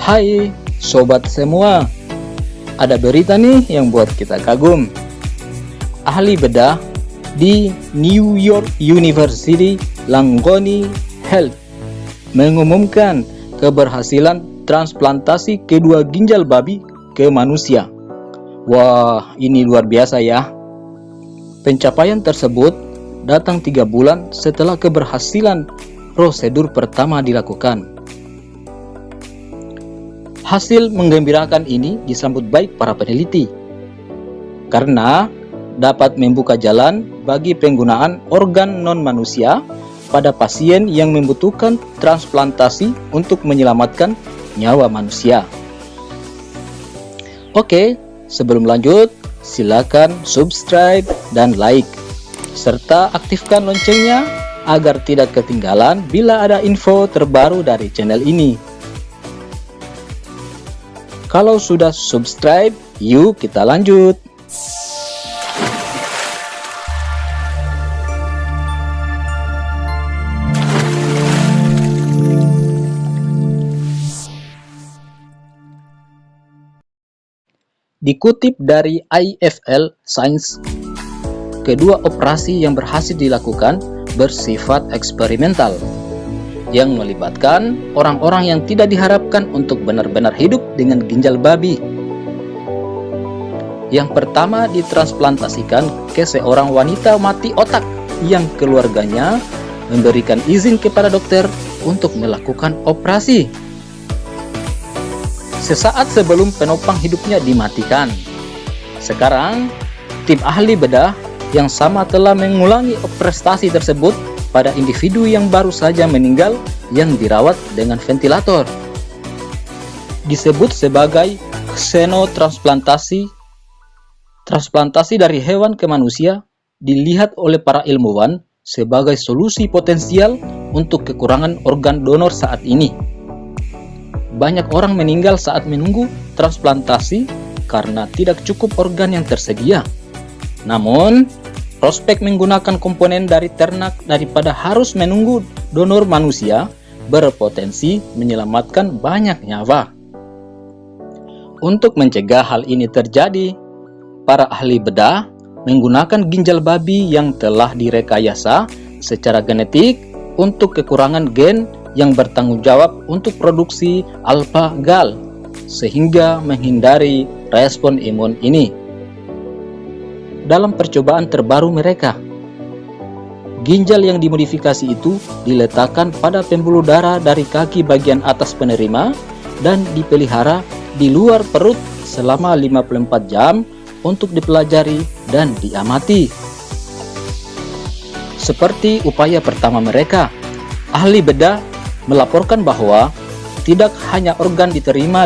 Hai sobat semua, ada berita nih yang buat kita kagum. Ahli bedah di New York University Langone Health mengumumkan keberhasilan transplantasi kedua ginjal babi ke manusia. Wah, ini luar biasa ya. Pencapaian tersebut datang 3 bulan setelah keberhasilan prosedur pertama dilakukan. Hasil menggembirakan ini disambut baik para peneliti karena dapat membuka jalan bagi penggunaan organ non-manusia pada pasien yang membutuhkan transplantasi untuk menyelamatkan nyawa manusia. Oke, sebelum lanjut, silakan subscribe dan like, serta aktifkan loncengnya agar tidak ketinggalan bila ada info terbaru dari channel ini. Kalau sudah subscribe, yuk kita lanjut. Dikutip dari IFL Science, kedua operasi yang berhasil dilakukan bersifat eksperimental, yang melibatkan orang-orang yang tidak diharapkan untuk benar-benar hidup dengan ginjal babi. Yang pertama ditransplantasikan ke seorang wanita mati otak yang keluarganya memberikan izin kepada dokter untuk melakukan operasi. Sesaat sebelum penopang hidupnya dimatikan. Sekarang, tim ahli bedah yang sama telah mengulangi prestasi tersebut pada individu yang baru saja meninggal yang dirawat dengan ventilator. Disebut sebagai xenotransplantasi. Transplantasi dari hewan ke manusia dilihat oleh para ilmuwan sebagai solusi potensial untuk kekurangan organ donor saat ini. Banyak orang meninggal saat menunggu transplantasi karena tidak cukup organ yang tersedia. Namun, prospek menggunakan komponen dari ternak daripada harus menunggu donor manusia berpotensi menyelamatkan banyak nyawa. Untuk mencegah hal ini terjadi, para ahli bedah menggunakan ginjal babi yang telah direkayasa secara genetik untuk kekurangan gen yang bertanggung jawab untuk produksi alpha-gal, sehingga menghindari respon imun ini. Dalam percobaan terbaru mereka, ginjal yang dimodifikasi itu diletakkan pada pembuluh darah dari kaki bagian atas penerima dan dipelihara di luar perut selama 54 jam untuk dipelajari dan diamati. Seperti upaya pertama mereka, ahli bedah melaporkan bahwa tidak hanya organ diterima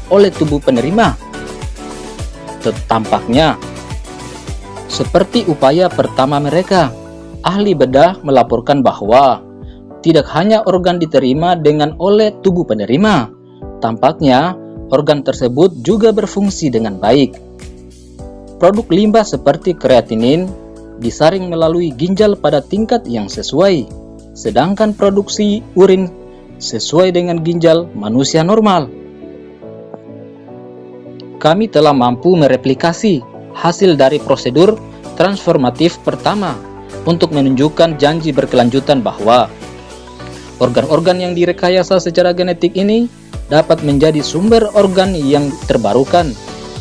oleh tubuh penerima. Tampaknya seperti upaya pertama mereka, ahli bedah melaporkan bahwa tidak hanya organ diterima oleh tubuh penerima, tampaknya organ tersebut juga berfungsi dengan baik. Produk limbah seperti kreatinin disaring melalui ginjal pada tingkat yang sesuai, sedangkan produksi urin sesuai dengan ginjal manusia normal. Kami telah mampu mereplikasi hasil dari prosedur transformatif pertama untuk menunjukkan janji berkelanjutan bahwa organ-organ yang direkayasa secara genetik ini dapat menjadi sumber organ yang terbarukan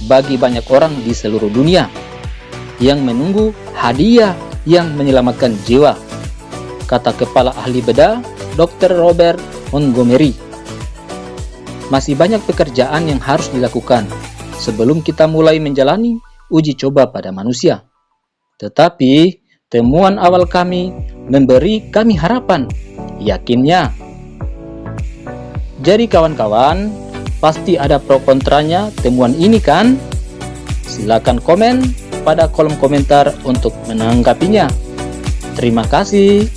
bagi banyak orang di seluruh dunia yang menunggu hadiah yang menyelamatkan jiwa, kata Kepala Ahli Bedah Dr. Robert Montgomery. Masih banyak pekerjaan yang harus dilakukan sebelum kita mulai menjalani uji coba pada manusia. Tetapi temuan awal kami memberi kami harapan, yakinnya. Jadi kawan-kawan, pasti ada pro kontranya temuan ini kan? Silakan komen pada kolom komentar untuk menanggapinya. Terima kasih.